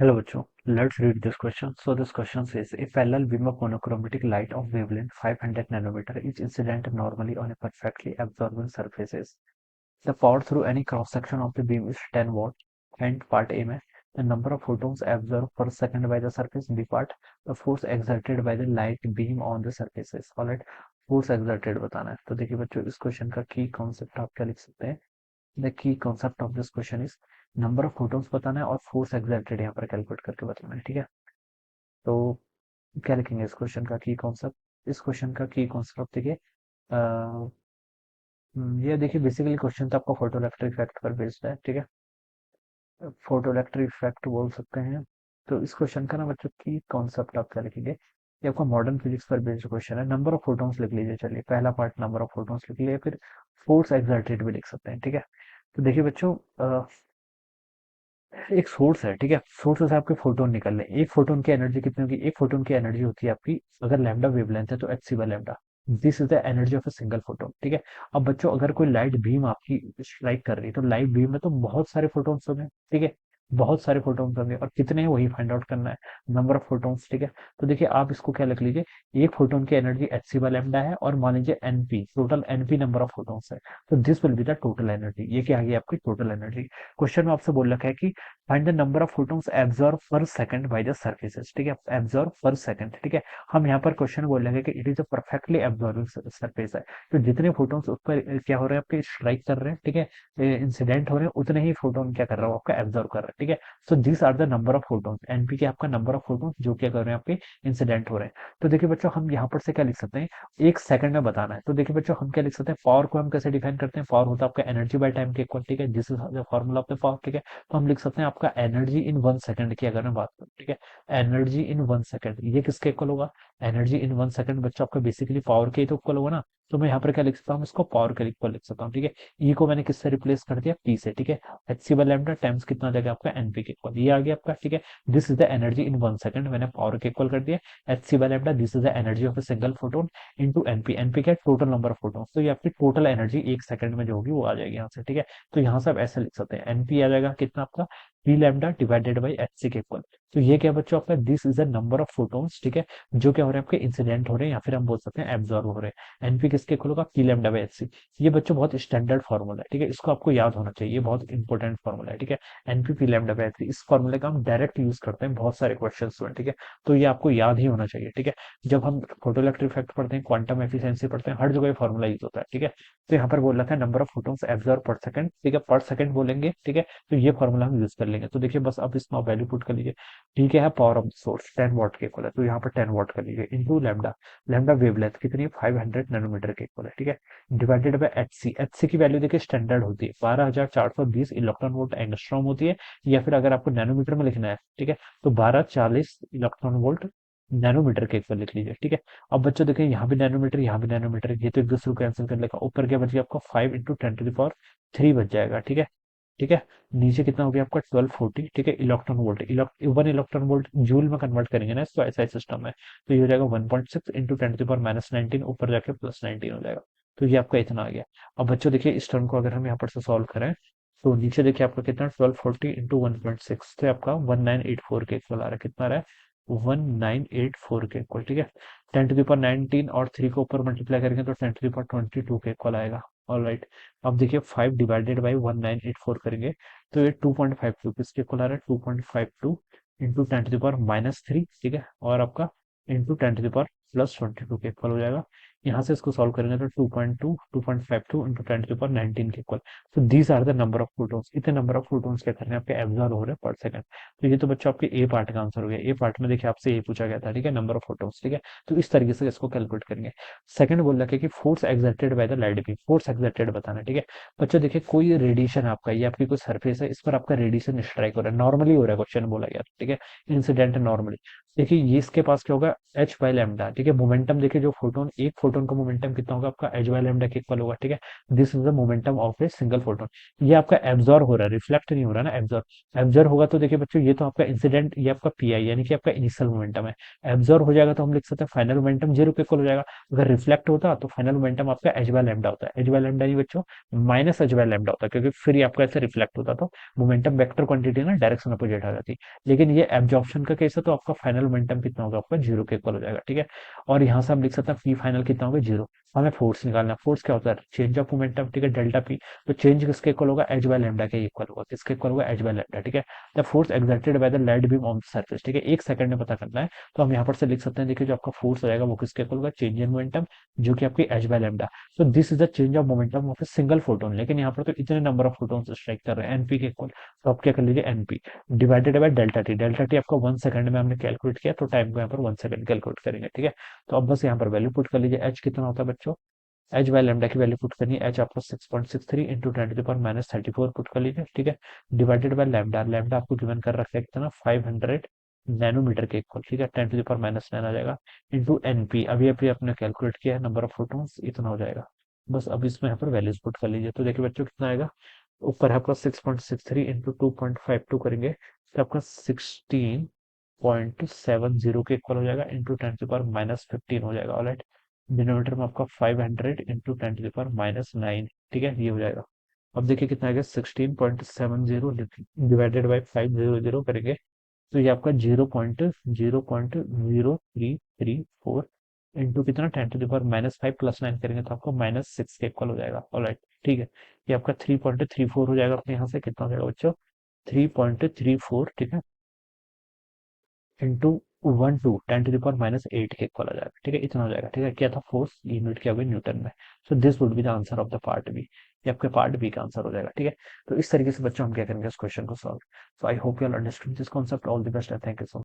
Hello, bachcho. Let's read this question. So this question says, a parallel beam of monochromatic light of wavelength 500 nanometer is incident normally on a perfectly absorbing surfaces. The power through any cross section of the beam is 10 watt. And part A में the number of photons absorbed per second by the surface. B part the force exerted by the light beam on the surfaces. Alright, force exerted बताना है. तो देखिए बच्चों, इस question का की concept आप क्या लिख सकते हैं. The key concept of this question is number of photons बताना है और फोर्स एक्सर्टेड यहाँ पर कैलकुलेट करके बताना है. ठीक है, तो क्या लिखेंगे इस क्वेश्चन का की कॉन्सेप्ट. इस क्वेश्चन का की कॉन्सेप्ट देखिए, ये देखिए बेसिकली क्वेश्चन तो आपका फोटो इलेक्ट्रिक इफेक्ट पर बेस्ड है. ठीक है, फोटो इलेक्ट्रिक इफेक्ट बोल सकते हैं. तो इस क्वेश्चन का ना बच्चों की कॉन्सेप्ट आप क्या लिखेंगे, ये आपका मॉडर्न फिजिक्स पर बेस्ड क्वेश्चन है. नंबर ऑफ फोटोन्स लिख लीजिए. चलिए पहला पार्ट नंबर ऑफ फोटोन्स लिख लीजिए, फिर फोर्स एक्सर्टेड भी लिख सकते हैं. ठीक है, तो देखिए बच्चों, एक सोर्स है. ठीक है, सोर्स से आपके फोटोन निकल रहे हैं. एक फोटोन की एनर्जी कितनी होगी, एक फोटोन की एनर्जी होती है आपकी, अगर लैम्डा वेवलेंथ है तो h c by lambda. This is the energy of a single photon. ठीक है, अब बच्चों अगर कोई लाइट बीम आपकी स्ट्राइक कर रही है तो लाइट बीम में तो बहुत सारे फोटोन्स होंगे. ठीक है, बहुत सारे फोटोन्स होंगे और कितने हैं वही फाइंड आउट करना है, नंबर ऑफ फोटोन्स. ठीक है, तो देखिए आप इसको क्या लिख लीजिए, एक फोटोन की energy h c by lambda है और मान लीजिए NP, total NP number of photons है. तो this will be the total energy. ये क्या आ गई आपकी टोटल एनर्जी. क्वेश्चन में आपसे बोल रखा है कि find the number of photons absorb पर सेकंड बाय द सरफेसेस. ठीक है, एब्जॉर्ब पर सेकंड. ठीक है, हम यहाँ पर क्वेश्चन बोल रहे हैं कि it is a perfectly absorbing surface है. तो जितने फोटोन्स उस पर क्या हो रहे हैं आपके स्ट्राइक कर रहे हैं, ठीक है, इंसिडेंट हो रहे हैं, उतने ही फोटोन क्या कर रहा है आपका एब्जॉर्ब कर रहा है. ठीक है, so this are the number of photons. NP के आपका नंबर ऑफ फोटोन्स जो क्या कर रहे हैं आपके इंसिडेंट हो रहे हैं. तो देखिए बच्चों, हम यहाँ पर से क्या लिख सकते हैं, एक सेकंड में बताना है. तो देखिए बच्चों, हम क्या लिख सकते हैं, पावर को हम कैसे डिफाइन करते हैं, पावर होता है आपका एनर्जी बाय टाइम के इक्वल. ठीक है, this is the formula of the power. ठीक है, तो हम लिख सकते हैं आपका एनर्जी इन 1 सेकंड की अगर मैं बात करूं. ठीक है, एनर्जी इन 1 सेकंड ये किसके इक्वल होगा, एनर्जी इन 1 सेकंड बच्चों आपका बेसिकली पावर के ही तो इक्वल होगा ना. तो मैं यहाँ पर क्या लिख सकता हूँ, इसको पावर के इक्वल लिख सकता हूँ. ठीक है, ई को मैंने किससे रिप्लेस कर दिया, पी से. ठीक है, h c by lambda times कितना आ जाएगा आपका एनपी के इक्वल, ये आ गया आपका. ठीक है, this is the energy in 1 second, मैंने पावर के इक्वल कर दिया. H c by lambda this is the energy of a single photon into NP. NP क्या है, टोटल नंबर ऑफ फोटोन. तो ये आपकी टोटल एनर्जी 1 सेकंड में जो होगी वो आ जाएगी यहाँ से. ठीक है, तो यहाँ से आप ऐसे लिख सकते हैं, एनपी आ जाएगा कितना आपका, P lambda divided by h c के इक्वल. तो ये क्या बच्चों आपका, this is the number of photons. ठीक है, जो क्या हो रहे हैं आपके इंसिडेंट हो रहे हैं या फिर हम बोल सकते हैं एब्जॉर्ब हो रहे हैं. एनपी किसके इक्वल होगा, P lambda by h c. ये बच्चों बहुत स्टैंडर्ड फॉर्मूला है. ठीक है, इसको आपको याद होना चाहिए, ये बहुत इंपॉर्टेंट फॉर्मूला है. ठीक है, NP P lambda by h c, इस फॉर्मूले का हम डायरेक्ट यूज करते हैं बहुत सारे क्वेश्चन में. ठीक है, तो ये आपको याद ही होना चाहिए. ठीक है, जब हम फोटो इलेक्ट्रिक इफेक्ट पढ़ते हैं, क्वांटम एफिशिएंसी पढ़ते हैं, हर जगह ये फॉर्मूला यूज होता है. ठीक है, तो यहाँ पर बोल रखा है नंबर ऑफ फोटोन्स एब्जॉर्ब पर सेकंड. ठीक है, पर सेकंड बोलेंगे. ठीक है, तो ये फॉर्मूला हम यूज कर लेंगे. तो देखिए बस अब इसमें वैल्यू पुट कर लीजिए. ठीक है, पावर ऑफ सोर्स 10 वाट के इक्वल है, तो यहाँ पर 10 वाट कर लीजिए इंटू लैम्डा. लैम्डा वेवलेंथ कितनी है, 500 नैनोमीटर के इक्वल है. ठीक है, divided by h c. H c की वैल्यू देखिए स्टैंडर्ड होती है 12,420 इलेक्ट्रॉन वोल्ट एंगस्ट्रॉम होती है, या फिर अगर आपको नैनोमीटर में लिखना है, ठीक है, तो 1240 इलेक्ट्रॉन वोल्ट नैनोमीटर के इक्वल लिख लीजिए. ठीक है, अब बच्चों देखिए यहाँ भी नैनोमीटर, यहाँ भी नैनोमीटर, ये तो एक दूसरे को कैंसिल कर लेगा. ऊपर क्या बच गया आपका 5 इंटू 10 to the power 3 बच जाएगा. ठीक है, ठीक है, नीचे कितना हो गया आपका 1240. ठीक है, electron volt, 1 electron volt joule में कन्वर्ट करेंगे ना इसको, ऐसा ही सिस्टम है. तो ये हो जाएगा 1.6 इंटू 10 to the power -19, ऊपर जाके +19 हो जाएगा. तो ये आपका इतना आ गया. अब बच्चों देखिए इस टर्म को अगर हम यहाँ पर से सॉल्व करें, तो नीचे देखिए आपका कितना 1240 इंटू 1.6, तो आपका 1984 के इक्वल आ रहा है. कितना आ रहा है, 1984 के इक्वल. ठीक है, 10 to the power 19 और 3 को ऊपर मल्टीप्लाई करेंगे तो 10 to the power 22 के इक्वल आएगा. ऑल राइट, अब देखिए 5 डिवाइडेड बाई 1984 करेंगे तो ये 2.52 किसके इक्वल आ रहा है, 2.52 इंटू 10 to the power -3. ठीक है, और आपका इंटू 10 to the power +22 के इक्वल हो जाएगा. यहाँ से इसको सॉल्व करेंगे तो 2.52 इंटू 10 to the power 19 के इक्वल. तो these are the number of photons. इतने नंबर ऑफ फोटोन्स क्या कर रहे हैं आपके एब्जॉर्ब हो रहे हैं पर सेकंड. तो ये तो बच्चों आपके ए पार्ट का आंसर हो गया. ए पार्ट में देखिए आपसे ये पूछा गया था. ठीक है, नंबर ऑफ फोटोन्स. ठीक है, तो इस तरीके से इसको कैलकुलेट करेंगे. सेकंड बोल रहा है कि force exerted by the light beam, force exerted बताना है. ठीक है, बच्चों देखिए कोई रेडिएशन आपका, ये आपकी कोई सरफेस है, इस पर आपका रेडिएशन स्ट्राइक हो रहा है, नॉर्मली हो रहा है, क्वेश्चन बोला गया. ठीक है, इंसिडेंट नॉर्मली. देखिए ये इसके पास क्या होगा, एच बाय लैम्डा. ठीक है, मोमेंटम देखिए जो फोटोन, एक फोटोन का मोमेंटम कितना होगा आपका एच बाय लैम्डा के इक्वल होगा, ठीक है। This is the momentum of a single photon. ये आपका एब्जॉर्ब हो रहा है, रिफ्लेक्ट नहीं हो रहा ना, एब्जॉर्ब। एब्जॉर्ब होगा तो देखिए बच्चों, ये तो आपका इंसिडेंट, ये आपका पीआई यानी कि आपका इनिशियल मोमेंटम है। एब्जॉर्ब हो जाएगा तो हम लिख सकते हैं फाइनल मोमेंटम जीरो के इक्वल हो जाएगा। अगर रिफ्लेक्ट होता तो फाइनल मोमेंटम आपका एच बाय लैम्डा होता है, एच बाय लैम्डा नहीं बच्चों, माइनस एच बाय लैम्डा होता है, क्योंकि फिर ये आपका ऐसे रिफ्लेक्ट होता तो मोमेंटम वेक्टर क्वांटिटी ना डायरेक्शन अपोजिट आ जाती। लेकिन ये एब्जॉर्प्शन का केस है तो आपका फाइनल मोमेंटम कितना होगा आपका जीरो के इक्वल हो जाएगा, ठीक है। और यहाँ से हम लिख सकते हैं पी फाइनल कितना होगा जीरो। हमें फोर्स निकालना है, फोर्स क्या होता है चेंज ऑफ मोमेंटम, ठीक है, डेल्टा पी। तो चेंज किसके इक्वल होगा एच बाय लैम्डा के इक्वल होगा, किसके इक्वल होगा एच बाय लैम्डा, ठीक है। The force exerted by the light beam on the surface, ठीक है, एक सेकंड में पता करना है। तो हम यहाँ पर से लिख सकते हैं, देखिए जो आपका फोर्स आएगा वो किसके इक्वल होगा चेंज इन मोमेंटम, जो कि आपकी H by lambda. So this is the change of momentum of a single photon. लेकिन यहाँ पर तो इतने नंबर ऑफ फोटोन स्ट्राइक कर रहे हैं एनपी के इक्वल। तो आप क्या कर लीजिए NP divided by delta T. Delta T आपका 1 सेकंड में हमने कैलकुलेट किया, तो टाइम को यहाँ पर 1 सेकंड कैलकुलेट करेंगे, ठीक है। तो अब बस यहाँ पर वैल्यू पुट कर लीजिए, एच कितना होता है बच्चों, एच बाय लैम्डा की वैल्यू पुट करनी है, एच आपको 6.63 इंटू 10⁻⁻34 पुट कर लीजिए, ठीक है। डिवाइडेड बाय लैम्डा, लैम्डा आपको गिवन कर रखा है कितना 500 नैनोमीटर के इक्वल, ठीक है, 10⁻⁹ आ जाएगा इंटू एनपी। अभी अभी आपने कैलकुलेट किया है नंबर ऑफ फोटोन्स, इतना हो जाएगा। बस अब इसमें यहाँ पर वैल्यूज पुट कर लीजिए, तो देखिए बच्चों कितना आएगा, ऊपर है आपका 6.63 इंटू 2.52 करेंगे तो आपका 16.70 के इक्वल हो जाएगा इंटू 10⁻⁻15 हो जाएगा, ऑलराइट। डिनोमिनेटर में आपका 500 इंटू 10⁻⁹ ठीक है, ये हो जाएगा। अब देखिए कितना आएगा 16.70 डिवाइडेड बाई 500 करेंगे तो ये आपका 0.00334 इंटू कितना 10⁻⁻5 प्लस 9 करेंगे तो आपको -6 के इक्वल हो जाएगा, ऑलराइट, ठीक है। ये आपका 3.34 हो जाएगा, अपने यहाँ से कितना हो जाएगा बच्चों 3.34, ठीक है, इंटू 1 to 10⁻⁸ के इक्वल आ जाएगा, ठीक है, इतना हो जाएगा, ठीक है। क्या था फोर्स, यूनिट क्या हुई न्यूटन में। So this would be the answer of the part B. ये आपके पार्ट बी का आंसर हो जाएगा, ठीक है। तो इस तरीके से बच्चों हम क्या करेंगे इस क्वेश्चन को solve. So I hope you all understood this concept. All the best and thank you so much.